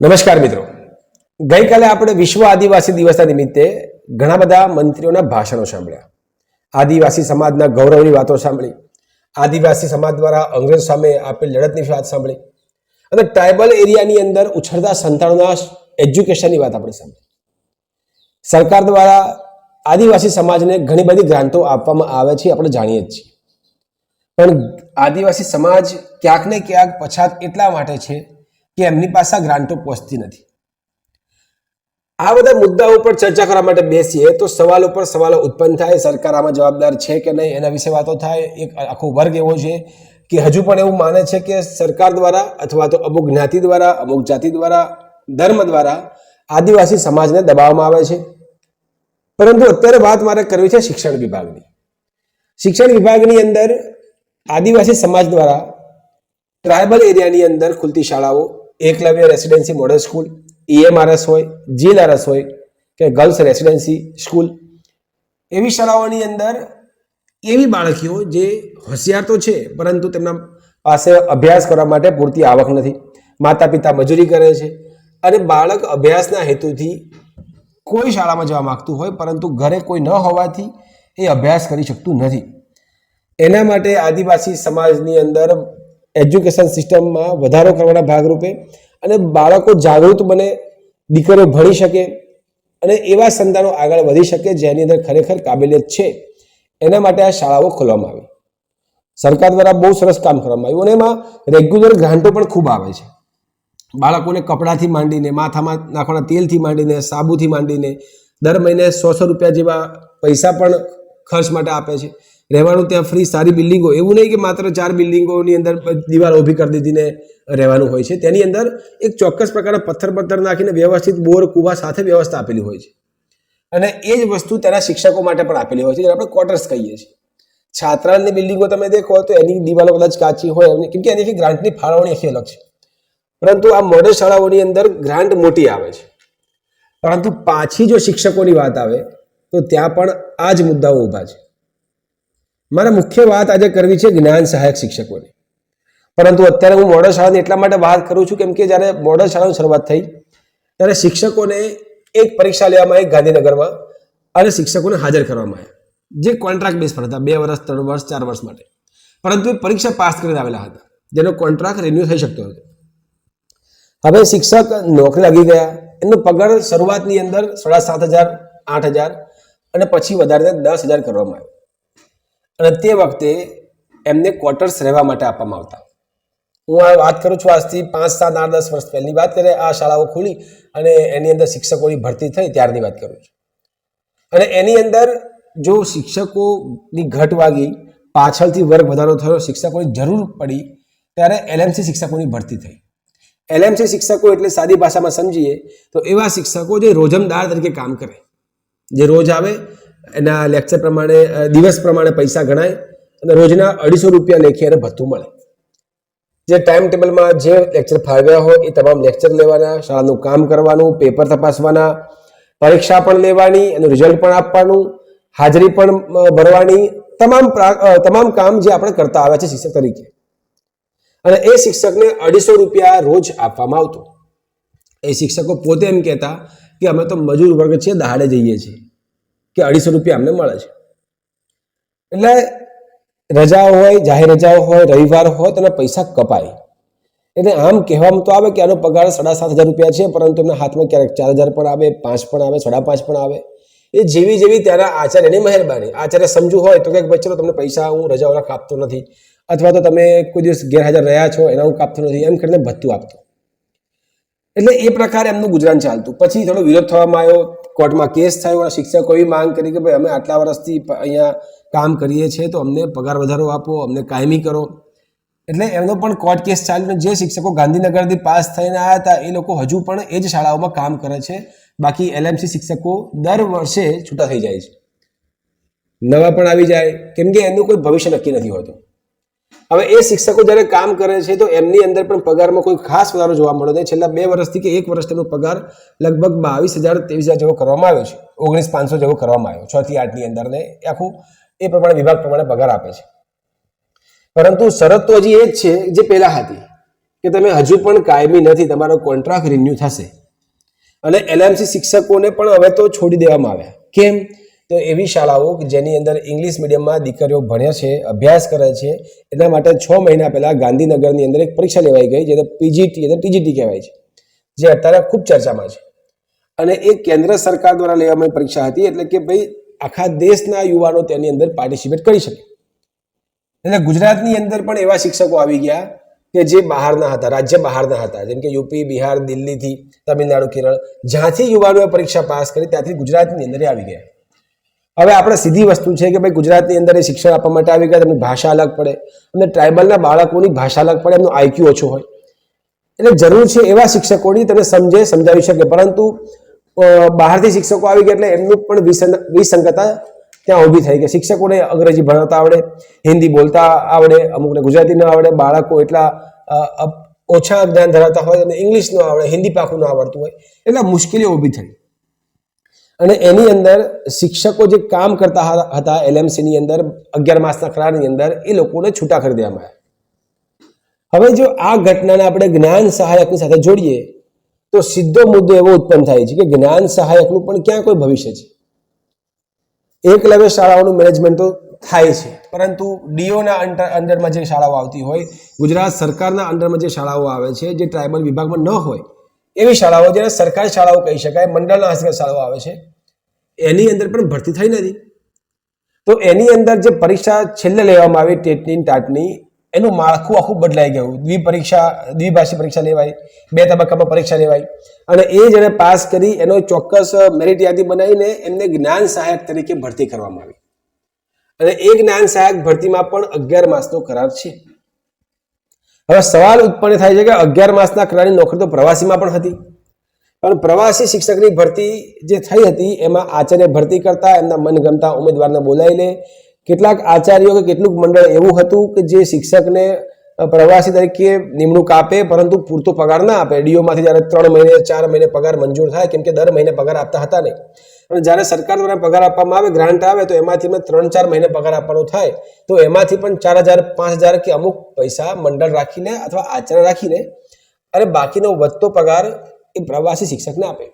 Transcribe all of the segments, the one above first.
નમસ્કાર મિત્રો, ગઈકાલે આપણે વિશ્વ આદિવાસી દિવસના નિમિત્તે ઘણા બધા મંત્રીઓના ભાષણો સાંભળ્યા. આદિવાસી સમાજના ગૌરવની વાતો સાંભળી, આદિવાસી સમાજ દ્વારા અંગ્રેજ સામે આપેલ લડતની વાત સાંભળી અને ટ્રાઇબલ એરિયાની અંદર ઉછળતા સંતાનોના એજ્યુકેશનની વાત આપણે સાંભળી. સરકાર દ્વારા આદિવાસી સમાજને ઘણી બધી ગ્રાન્ટો આપવામાં આવે છે, આપણે જાણીએ જ છીએ. પણ આદિવાસી સમાજ ક્યાંક ને ક્યાંક પછાત એટલા માટે છે કે એમની પાસે ગ્રાન્ટો પહોંચતી નથી. આ બધા મુદ્દાઓ પર ચર્ચા કરવા માટે બેસીએ તો સવાલો પર સવાલો ઉત્પન્ન થાય. સરકાર આમાં જવાબદાર છે કે નહીં એના વિશે વાતો થાય. એક આખો વર્ગ એવો છે કે હજુ પણ એવું માને છે કે સરકાર દ્વારા અથવા તો અમુક જ્ઞાતિ દ્વારા, અમુક જાતિ દ્વારા, ધર્મ દ્વારા આદિવાસી સમાજને દબાવવામાં આવે છે. પરંતુ અત્યારે વાત મારે કરવી છે શિક્ષણ વિભાગની. શિક્ષણ વિભાગની અંદર આદિવાસી સમાજ દ્વારા ટ્રાઇબલ એરિયાની અંદર ખુલતી શાળાઓ, Eklavya residency model school, EMRS હોય, GLRS હોય કે ગર્લ્સ રેસિડેન્સી સ્કૂલ, એવી શાળાઓની અંદર એવી બાળકીઓ જે હોશિયાર તો છે પરંતુ તેમના પાસે અભ્યાસ કરવા માટે પૂરતી આવક નથી. માતા પિતા મજૂરી કરે છે અને બાળક અભ્યાસના હેતુથી કોઈ શાળામાં જવા માંગતું હોય પરંતુ ઘરે કોઈ ન હોવાથી એ અભ્યાસ કરી શકતું નથી. એના માટે આદિવાસી સમાજની અંદર એજ્યુકેશન સિસ્ટમમાં વધારો કરવાના ભાગરૂપે અને બાળકો જાગૃત બને, દીકરીઓ ભણી શકે અને એવા સંતાનો આગળ વધી શકે જેની અંદર ખરેખર કાબેલિયત છે, એના માટે આ શાળાઓ ખોલવામાં આવી. સરકાર દ્વારા બહુ સરસ કામ કરવામાં આવ્યું અને એમાં રેગ્યુલર ગ્રાન્ટો પણ ખૂબ આવે છે. બાળકોને કપડાથી માંડીને, માથામાં નાખવાના તેલથી માંડીને, સાબુથી માંડીને દર મહિને 100 રૂપિયા જેવા પૈસા પણ ખર્ચ માટે આપે છે. રહેવાનું ત્યાં ફ્રી, સારી બિલ્ડિંગો, એવું નહીં કે માત્ર 4 બિલ્ડિંગોની અંદર દિવાલ ઊભી કરી દીધીને રહેવાનું હોય છે. તેની અંદર એક ચોક્કસ પ્રકારના પથ્થર નાખીને વ્યવસ્થિત બોર કૂવા સાથે વ્યવસ્થા આપેલી હોય છે અને એ જ વસ્તુ તેના શિક્ષકો માટે પણ આપેલી હોય છે, જેને આપણે ક્વાર્ટર્સ કહીએ છીએ. છાત્રાલયની બિલ્ડિંગો તમે દેખો તો એની દિવાલો કદાચ કાચી હોય કેમ કે એની ગ્રાન્ટની ફાળવણી આખી અલગ છે. પરંતુ આ મોડેલ શાળાઓની અંદર ગ્રાન્ટ મોટી આવે છે. પરંતુ પાછી જો શિક્ષકોની વાત આવે તો ત્યાં પણ આ જ મુદ્દાઓ ઊભા છે. મારે મુખ્ય વાત આજે કરવી છે જ્ઞાન સહાયક શિક્ષકોની. પરંતુ અત્યારે હું મોડલ શાળાની એટલા માટે વાત કરું છું કેમ કે જ્યારે મોડલ શાળાની શરૂઆત થઈ ત્યારે શિક્ષકોને એક પરીક્ષા લેવામાં આવી ગાંધીનગરમાં અને શિક્ષકોને હાજર કરવામાં આવ્યા, જે કોન્ટ્રાક્ટ બેઝ પર હતા, 2 વર્ષ, 3 વર્ષ, 4 વર્ષ માટે. પરંતુ એ પરીક્ષા પાસ કરીને આવેલા હતા, જેનો કોન્ટ્રાક્ટ રિન્યુ થઈ શકતો હતો. હવે શિક્ષક નોકરી લાગી ગયા, એનો પગાર શરૂઆતની અંદર 7,500, 8,000 અને પછી વધારીને 10,000 કરવામાં આવ્યો. અને તે વખતે એમને ક્વાર્ટર્સ રહેવા માટે આપવામાં આવતા. હું આ વાત કરું છું આજથી 5, 7, 8, 10 વર્ષ પહેલાંની વાત કરીએ. આ શાળાઓ ખુલી અને એની અંદર શિક્ષકોની ભરતી થઈ ત્યારની વાત કરું છું. અને એની અંદર જો શિક્ષકોની ઘટ વાગી, પાછળથી વર્ગ વધારો થયો, શિક્ષકોની જરૂર પડી ત્યારે LMC શિક્ષકોની ભરતી થઈ. LMC શિક્ષકો એટલે સાદી ભાષામાં સમજીએ તો એવા શિક્ષકો જે રોજમદાર તરીકે કામ કરે, જે રોજ આવે, એના લેક્ચર પ્રમાણે, દિવસ પ્રમાણે પૈસા ગણાય અને રોજના 250 રૂપિયા લેખે એને ભથ્થું મળે. જે ટાઈમ ટેબલમાં જે લેક્ચર ફાળવ્યા હોય એ તમામ લેક્ચર લેવાના, શાળાનું કામ કરવાનું, પેપર તપાસવાના, પરીક્ષા પણ લેવાની, એનું રિઝલ્ટ પણ આપવાનું, હાજરી પણ ભરવાની, તમામ કામ જે આપણે કરતા આવ્યા છે શિક્ષક તરીકે. અને એ શિક્ષકને 250 રૂપિયા રોજ આપવામાં આવતું. એ શિક્ષકો પોતે એમ કહેતા કે અમે તો મજૂર વર્ગ છીએ, દહાડે જઈએ છીએ કે 250 રૂપિયા અમને મળે છે. એટલે રજાઓ હોય, જાહેર રજાઓ હોય, રવિવાર હોય તો એના પૈસા કપાય. એટલે આમ કહેવામાં તો આવે કે આનો પગાર 7,500 રૂપિયા છે, પરંતુ એમના હાથમાં ક્યારેક 4,000 પણ આવે, 5 પણ આવે, 5.5 પણ આવે. એ જેવી ત્યાંના આચાર્યની મહેરબાની. આચાર્ય સમજુ હોય તો કે ભાઈ ચલો તમને પૈસા હું રજાઓના કાપતો નથી, અથવા તો તમે કોઈ દિવસ ગેરહાજર રહ્યા છો એના હું કાપતો નથી, એમ કરીને ભથ્થું આપતો. એટલે એ પ્રકારે એમનું ગુજરાન ચાલતું. પછી થોડો વિરોધ થવામાં આવ્યો, કોર્ટમાં કેસ થયો, શિક્ષકો એવી માંગ કરી કે ભાઈ અમે આટલા વર્ષથી અહીંયા કામ કરીએ છીએ તો અમને પગાર વધારો આપો, અમને કાયમી કરો. એટલે એમનો પણ કોર્ટ કેસ ચાલ્યો. જે શિક્ષકો ગાંધીનગરથી પાસ થઈને આવ્યા હતા એ લોકો હજુ પણ એ જ શાળાઓમાં કામ કરે છે. બાકી LMC શિક્ષકો દર વર્ષે છૂટા થઈ જાય છે, નવા પણ આવી જાય, કેમ કે એનું કોઈ ભવિષ્ય નક્કી નથી હોતું. હવે એ શિક્ષકો જ્યારે કામ કરે છે તો એમની અંદર પણ પગારમાં કોઈ ખાસ વધારો જોવા મળ્યો નહીં. છેલ્લા 2 વર્ષથી કે 1 વર્ષ તેમનો પગાર લગભગ 22,000, 23,000 જેવો કરવામાં આવ્યો છે, 19,500 જેવો કરવામાં આવ્યો 6 થી 8ની અંદર. ને આખું એ પ્રમાણે વિભાગ પ્રમાણે પગાર આપે છે. પરંતુ શરત તો હજી એ જ છે જે પહેલા હતી કે તમે હજુ પણ કાયમી નથી, તમારો કોન્ટ્રાક્ટ રિન્યુ થશે. અને એલએમસી શિક્ષકોને પણ હવે તો છોડી દેવામાં આવ્યા. કેમ? તો એવી શાળાઓ જેની અંદર ઇંગ્લિશ મીડિયમમાં દીકરીઓ ભણે છે, અભ્યાસ કરે છે, એના માટે 6 મહિના પહેલા ગાંધીનગરની અંદર એક પરીક્ષા લેવાઈ ગઈ, જેને પીજીટી અને ટીજીટી કહેવાય છે, જે અત્યારે ખૂબ ચર્ચામાં છે. અને એ કેન્દ્ર સરકાર દ્વારા લેવામાં પરીક્ષા હતી, એટલે કે ભાઈ આખા દેશના યુવાનો તેની અંદર પાર્ટિસિપેટ કરી શકે. એટલે ગુજરાતની અંદર પણ એવા શિક્ષકો આવી ગયા કે જે બહારના હતા, રાજ્ય બહારના હતા, જેમ કે યુપી, બિહાર, દિલ્હીથી, તમિલનાડુ, કેરળ, જ્યાંથી યુવાનોએ પરીક્ષા પાસ કરી ત્યાંથી ગુજરાતની અંદર આવી ગયા. હવે આપણે સીધી વસ્તુ છે કે ભાઈ ગુજરાતની અંદર એ શિક્ષણ આપવા માટે આવી ગયા, તેમની ભાષા અલગ પડે અને ટ્રાઇબલના બાળકોની ભાષા અલગ પડે, એમનો આઈક્યુ ઓછો હોય, એટલે જરૂર છે એવા શિક્ષકોની તમે સમજાવી શકે. પરંતુ બહારથી શિક્ષકો આવી ગયા એટલે એમનું પણ વિસંગતતા ત્યાં ઊભી થઈ ગઈ. શિક્ષકોને અંગ્રેજી ભણાવતા આવડે, હિન્દી બોલતા આવડે, અમુકને ગુજરાતી ન આવડે, બાળકો એટલા ઓછા જ્ઞાન ધરાવતા હોય અને ઇંગ્લિશ ન આવડે, હિન્દી પાકું ન આવડતું હોય, એટલે મુશ્કેલીઓ ઊભી થઈ. અને એની અંદર શિક્ષકો જે કામ કરતા હતા એલએમસીની અંદર 11 માસના કરારની અંદર, એ લોકોને છૂટા કરી દેવામાં આવ્યા. હવે જો આ ઘટનાને આપણે જ્ઞાન સહાયકની સાથે જોડીએ તો સીધો મુદ્દો એવો ઉત્પન્ન થાય છે કે જ્ઞાન સહાયકનું પણ ક્યાં કોઈ ભવિષ્ય છે? એકલવ્ય શાળાઓનું મેનેજમેન્ટ તો થાય છે, પરંતુ ડીઓના અંડરમાં જે શાળાઓ આવતી હોય, ગુજરાત સરકારના અંડરમાં જે શાળાઓ આવે છે, જે ટ્રાઇબલ વિભાગમાં ન હોય એવી શાળાઓ, જેને સરકારી શાળાઓ કહી શકાય, મંડળના હસ્તગત શાળાઓ આવે છે, એની અંદર પણ ભરતી થઈ નથી. તો એની અંદર જે પરીક્ષા છેલ્લે લેવામાં આવી ટેટની ટાટની, એનું માળખું આખું બદલાઈ ગયું. દ્વિભાષી પરીક્ષા લેવાય, 2 તબક્કામાં પરીક્ષા લેવાય, અને એ જેને પાસ કરી એનો ચોક્કસ મેરિટ યાદી બનાવીને એમને જ્ઞાન સહાયક તરીકે ભરતી કરવામાં આવી. અને એ જ્ઞાન સહાયક ભરતીમાં પણ 11 માસનો કરાર છે. હવે સવાલ ઉત્પન્ન થાય છે કે 11 માસના કરારની નોકરી તો પ્રવાસીમાં પણ હતી, પણ પ્રવાસી શિક્ષકની ભરતી જે થઈ હતી એમાં આચાર્ય ભરતી કરતા એમના મનગમતા ઉમેદવારને બોલાવી લે. કેટલાક આચાર્યો કે કેટલુંક મંડળ એવું હતું કે જે શિક્ષકને પ્રવાસી તરીકે નિમણૂક આપે, પરંતુ પૂરતો પગાર ના આપે. ડીઓમાંથી જ્યારે 3 મહિને 4 મહિને પગાર મંજૂર થાય, કેમ કે દર મહિને પગાર આપતા હતા નહીં. અને જ્યારે સરકાર દ્વારા પગાર આપવામાં આવે, ગ્રાન્ટ આવે, તો એમાંથી 3-4 મહિને પગાર આપવાનો થાય, તો એમાંથી પણ 4,000, 5,000 કે અમુક પૈસા મંડળ રાખીને અથવા આચાર્ય રાખીને અને બાકીનો વધતો પગાર એ પ્રવાસી શિક્ષકને આપે.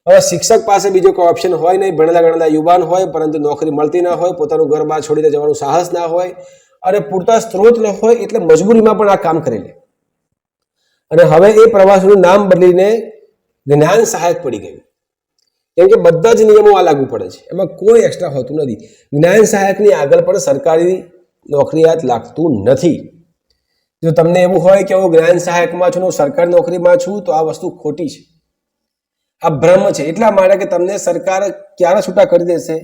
હવે શિક્ષક પાસે બીજો કોઈ ઓપ્શન હોય નહીં, ભણેલા ગણેલા યુવાન હોય, પરંતુ નોકરી મળતી ના હોય, પોતાનું ઘર બહાર છોડીને જવાનું સાહસ ના હોય અને પૂરતા સ્ત્રોત ન હોય, એટલે મજબૂરીમાં પણ આ કામ કરી લે. અને હવે એ પ્રવાસીનું નામ બદલીને જ્ઞાન સહાયક પડી ગયું, કેમ કે બધા જ નિયમો આ લાગુ પડે છે, એમાં કોઈ એક્સ્ટ્રા હોતું નથી. જ્ઞાન સહાયકની આગળ પણ સરકારી નોકરીયાત લાગતું નથી. જો તમને એવું હોય કે હું જ્ઞાન સહાયકમાં છું, હું સરકારી નોકરીમાં છું, તો આ વસ્તુ ખોટી છે, આ ભ્રમ છે. એટલા માટે કે તમને સરકાર ક્યારે છૂટા કરી દેશે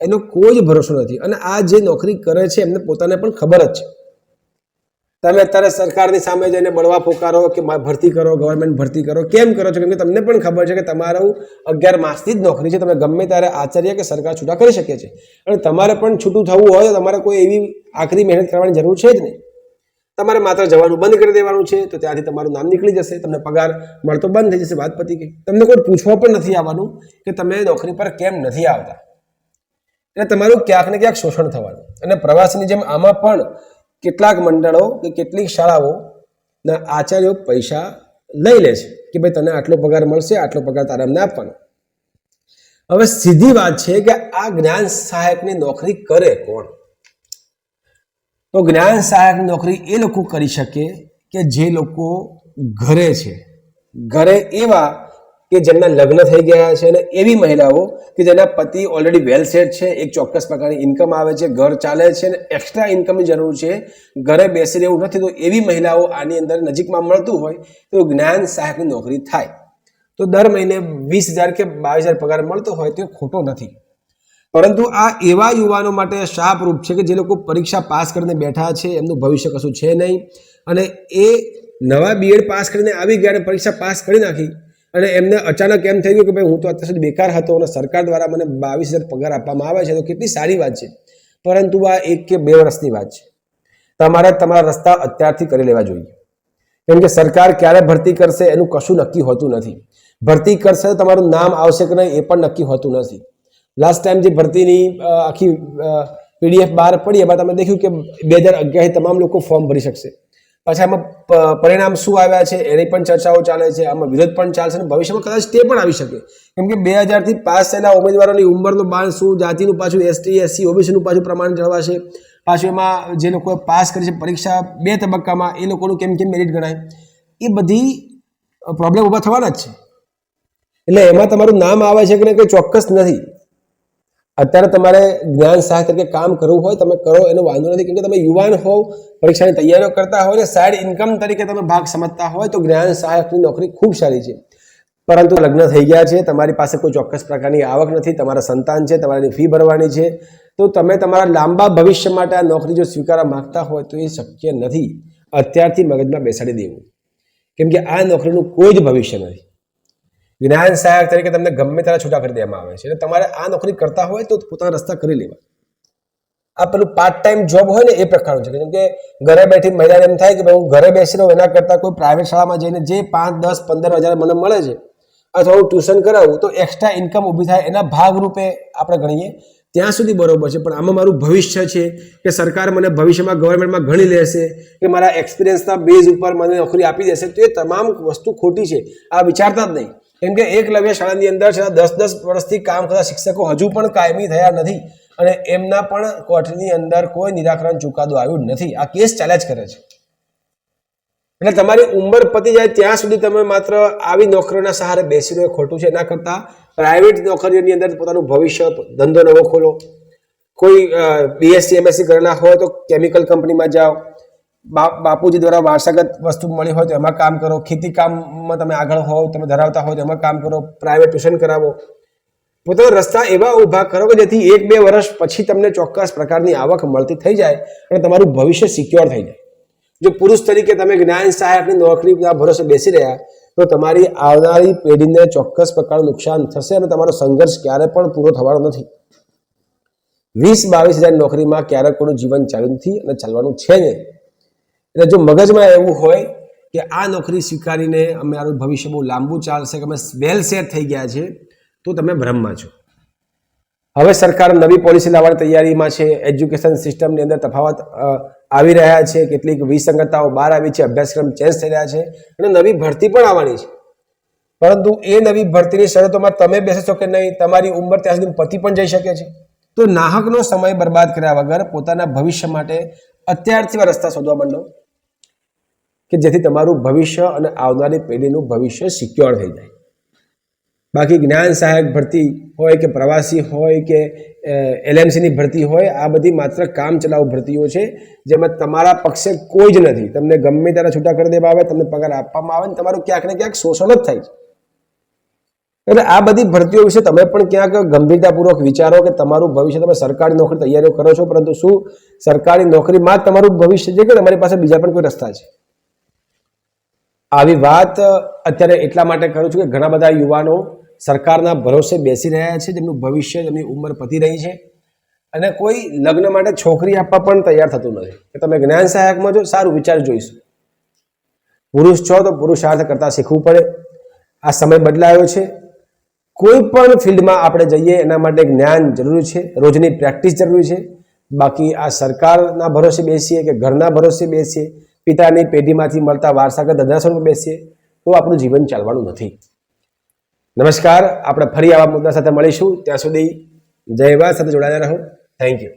એનો કોઈ જ ભરોસો નથી. અને આ જે નોકરી કરે છે એમને પોતાને પણ ખબર જ છે. તમે અત્યારે સરકારની સામે જઈને બળવા પોકારો કે ભરતી કરો, ગવર્મેન્ટ ભરતી કરો, કેમ કરો છો? કેમ કે તમને પણ ખબર છે કે તમારું 11 માસની જ નોકરી છે, તમે ગમે ત્યારે આચાર્ય કે સરકાર છૂટા કરી શકે છે. અને તમારે પણ છૂટું થવું હોય તો તમારે કોઈ એવી આકરી મહેનત કરવાની જરૂર છે જ નહીં. તમારે માત્ર જવાનું બંધ કરી દેવાનું છે, તો ત્યાંથી તમારું નામ નીકળી જશે, તમને પગાર મળતો બંધ થઈ જશે, વાત પતી ગઈ. તમને કોઈ પૂછવા પણ નથી આવવાનું કે તમે નોકરી પર કેમ નથી આવતા. એટલે તમારું ક્યાંક ને ક્યાંક શોષણ થવાનું. અને પ્રવાસીની જેમ આમાં પણ કેટલાક મંડળો કે કેટલીક શાળાઓના આચાર્યો પૈસા લઈ લે છે કે ભાઈ તને આટલો પગાર મળશે, આટલો પગાર તારે અમને આપવાનો. હવે સીધી વાત છે કે આ જ્ઞાન સહાયકની નોકરી કરે કોણ? તો જ્ઞાન સહાયકની નોકરી એ લોકો કરી શકે કે જે લોકો ઘરે છે, ઘરે એવા કે જેમના લગ્ન થઈ ગયા છે, અને એવી મહિલાઓ કે જેના પતિ ઓલરેડી વેલ સેટ છે, એક ચોક્કસ પ્રકારની ઇન્કમ આવે છે, ઘર ચાલે છે, અને એક્સ્ટ્રા ઇન્કમની જરૂર છે, ઘરે બેસી રહેવું નથી, તો એવી મહિલાઓ આની અંદર નજીકમાં મળતું હોય તો જ્ઞાન સહાયકની નોકરી થાય. તો દર મહિને 20,000 કે 22,000 પગાર મળતો હોય તો ખોટો નથી. પરંતુ આ એવા યુવાનો માટે શાપરૂપ છે કે જે લોકો પરીક્ષા પાસ કરીને બેઠા છે, એમનું ભવિષ્ય કશું છે નહીં, અને એ નવા બીએડ પાસ કરીને આવી ગયા અને પરીક્ષા પાસ કરી નાખી, અને એમને અચાનક એમ થઈ ગયું કે ભાઈ હું તો અત્યાર સુધી બેકાર હતો અને સરકાર દ્વારા મને 22,000 પગાર આપવામાં આવે છે, તો કેટલી સારી વાત છે. પરંતુ આ 1 કે 2 વર્ષની વાત છે. તમારે તમારા રસ્તા અત્યારથી કરી લેવા જોઈએ, કેમ કે સરકાર ક્યારે ભરતી કરશે એનું કશું નક્કી હોતું નથી. ભરતી કરશે તો તમારું નામ આવશે કે નહીં એ પણ નક્કી હોતું નથી. લાસ્ટ ટાઈમ જે ભરતીની આખી PDF બહાર પડી, એમાં તમે દેખ્યું કે 2011 તમામ લોકો ફોર્મ ભરી શકશે, પાછા આમાં પરિણામ શું આવ્યા છે એની પણ ચર્ચાઓ ચાલે છે, આમાં વિરોધ પણ ચાલશે અને ભવિષ્યમાં કદાચ તે પણ આવી શકે, કેમ કે 2000 પાસ થયેલા ઉમેદવારોની ઉંમરનું બાણ શું, જાતિનું પાછું એસટી એસસી ઓબીસીનું પાછું પ્રમાણ જળવાશે, પાછું એમાં જે લોકોએ પાસ કરી છે પરીક્ષા 2 તબક્કામાં એ લોકોનું કેમ મેરિટ ગણાય, એ બધી પ્રોબ્લેમ ઊભા થવાના જ છે. એટલે એમાં તમારું નામ આવે છે કે નહીં કંઈ ચોક્કસ નથી. અત્યારે તમારે જ્ઞાન સહાયક તરીકે કામ કરવું હોય તમે કરો, એનો વાંધો નથી, કેમ કે તમે યુવાન હોવ, પરીક્ષાની તૈયારીઓ કરતા હોય ને સાઈડ ઇન્કમ તરીકે તમે ભાગ સમજતા હોય તો જ્ઞાન સહાયકની નોકરી ખૂબ સારી છે. પરંતુ લગ્ન થઈ ગયા છે, તમારી પાસે કોઈ ચોક્કસ પ્રકારની આવક નથી, તમારા સંતાન છે, તમારી ફી ભરવાની છે, તો તમે તમારા લાંબા ભવિષ્ય માટે આ નોકરી જો સ્વીકારવા માંગતા હોય તો એ શક્ય નથી. અત્યારથી મગજમાં બેસાડી દેવું, કેમ કે આ નોકરીનું કોઈ જ ભવિષ્ય નથી. જ્ઞાન સહાયક તરીકે તમને ગમે ત્યારે છૂટા કરી દેવામાં આવે છે, એટલે તમારે આ નોકરી કરતા હોય તો પોતાના રસ્તા કરી લેવા. આ પેલું પાર્ટ ટાઈમ જોબ હોય ને એ પ્રકારનું છે, કેમ કે ઘરે બેઠી મહિલાને એમ થાય કે ભાઈ હું ઘરે બેસી રહું એના કરતાં કોઈ પ્રાઇવેટ શાળામાં જઈને જે 5, 10, 15 હજાર મને મળે છે અથવા હું ટ્યુશન કરાવું તો એક્સ્ટ્રા ઇન્કમ ઊભી થાય, એના ભાગરૂપે આપણે ગણીએ ત્યાં સુધી બરોબર છે. પણ આમાં મારું ભવિષ્ય છે કે સરકાર મને ભવિષ્યમાં ગવર્મેન્ટમાં ગણી લેશે કે મારા એક્સપિરિયન્સના બેઝ ઉપર મને નોકરી આપી દેશે, તો એ તમામ વસ્તુ ખોટી છે. આ વિચારતા જ નહીં, કેમ કે એકલવ્ય શાળાની અંદર 10-10 વર્ષથી કામ કરતા શિક્ષકો હજુ પણ કાયમી થયા નથી અને એમના પણ કોર્ટની અંદર કોઈ નિરાકરણ ચુકાદો આવ્યું નથી. આ કેસ ચાલ્યા જ કરે છે. એટલે તમારી ઉંમર પતી જાય ત્યાં સુધી તમે માત્ર આવી નોકરીઓના સહારે બેસી રહો એ ખોટું છે. એના કરતાં પ્રાઇવેટ નોકરીઓની અંદર પોતાનું ભવિષ્ય, ધંધો નવો ખોલો. કોઈ બીએસસી એમએસસી કરેલા હોય તો કેમિકલ કંપનીમાં જાઓ, બાપુજી દ્વારા વારસાગત વસ્તુ મળી હોય તો એમાં કામ કરો, ખેતી કામમાં તમે આગળ હોવ, તમે ધરાવતા હોય તો એમાં કામ કરો, પ્રાઇવેટ ટ્યુશન કરાવો, પોતાના રસ્તા એવા ઊભા કરો કે જેથી 1-2 વર્ષ પછી તમને ચોક્કસ પ્રકારની આવક મળતી થઈ જાય અને તમારું ભવિષ્ય સિક્યોર થઈ જાય. જો પુરુષ તરીકે તમે જ્ઞાન સહાયકની નોકરીના ભરોસે બેસી રહ્યા તો તમારી આવનારી પેઢીને ચોક્કસ પ્રકારનું નુકસાન થશે અને તમારો સંઘર્ષ ક્યારે પણ પૂરો થવાનો નથી. 20-22 હજાર નોકરીમાં ક્યારેક કોઈનું જીવન ચાલ્યું નથી અને ચાલવાનું છે નહીં. એટલે જો મગજમાં એવું હોય કે આ નોકરી સ્વીકારીને અમારું ભવિષ્ય બહુ લાંબુ ચાલશે, કે અમે વેલ સેટ થઈ ગયા છે, તો તમે ભ્રમમાં છો. હવે સરકાર નવી પોલિસી લાવવાની તૈયારીમાં છે. એજ્યુકેશન સિસ્ટમની અંદર તફાવત આવી રહ્યા છે, કેટલીક વિસંગતતાઓ બહાર આવી છે, અભ્યાસક્રમ ચેન્જ થઈ રહ્યા છે અને નવી ભરતી પણ આવવાની છે. પરંતુ એ નવી ભરતીની શરતોમાં તમે બેસશો કે નહીં, તમારી ઉંમર ત્યાં સુધી પતી પણ જઈ શકે છે. તો નાહકનો સમય બરબાદ કર્યા વગર પોતાના ભવિષ્ય માટે અત્યારથી રસ્તા શોધવા માંડો કે જેથી તમારું ભવિષ્ય અને આવનારી પેઢીનું ભવિષ્ય સિક્યોર થઈ જાય. બાકી જ્ઞાન સહાયક ભરતી હોય કે પ્રવાસી હોય કે એલએમસીની ભરતી હોય, આ બધી માત્ર કામ ચલાઉ ભરતીઓ છે જેમાં તમારા પક્ષે કોઈ જ નથી. તમને ગમે ત્યારે છૂટા કરી દેવામાં આવે, તમને પગાર આપવામાં આવે ને તમારું ક્યાંક ને ક્યાંક શોષણ જ થાય છે. એટલે આ બધી ભરતીઓ વિશે તમે પણ ક્યાંક ગંભીરતાપૂર્વક વિચારો કે તમારું ભવિષ્ય, તમે સરકારી નોકરી તૈયારીઓ કરો છો, પરંતુ શું સરકારી નોકરીમાં જ તમારું ભવિષ્ય છે કે તમારી પાસે બીજા પણ કોઈ રસ્તા છે? આવી વાત અત્યારે એટલા માટે કરું છું કે ઘણા બધા યુવાનો સરકારના ભરોસે બેસી રહ્યા છે, જેમનું ભવિષ્ય, જેમની ઉંમર પતી રહી છે અને કોઈ લગ્ન માટે છોકરી આપવા પણ તૈયાર થતું નથી. કે તમે જ્ઞાન સહાયકમાં જો સારું વિચાર જોઈશું. પુરુષ છો તો પુરુષાર્થ કરતા શીખવું પડે. આ સમય બદલાયો છે. કોઈ પણ ફિલ્ડમાં આપણે જઈએ એના માટે જ્ઞાન જરૂરી છે, રોજની પ્રેક્ટિસ જરૂરી છે. બાકી આ સરકારના ભરોસે બેસીએ કે ઘરના ભરોસે બેસીએ, પિતાની પેઢીમાંથી મળતા વારસાગત ધંધા સ્વરૂપે બેસીએ તો આપણું જીવન ચાલવાનું નથી. નમસ્કાર, આપણે ફરી આવા મુદ્દા સાથે મળીશું. ત્યાં સુધી જય હિન્દ સાથે જોડાયેલા રહો. Thank you.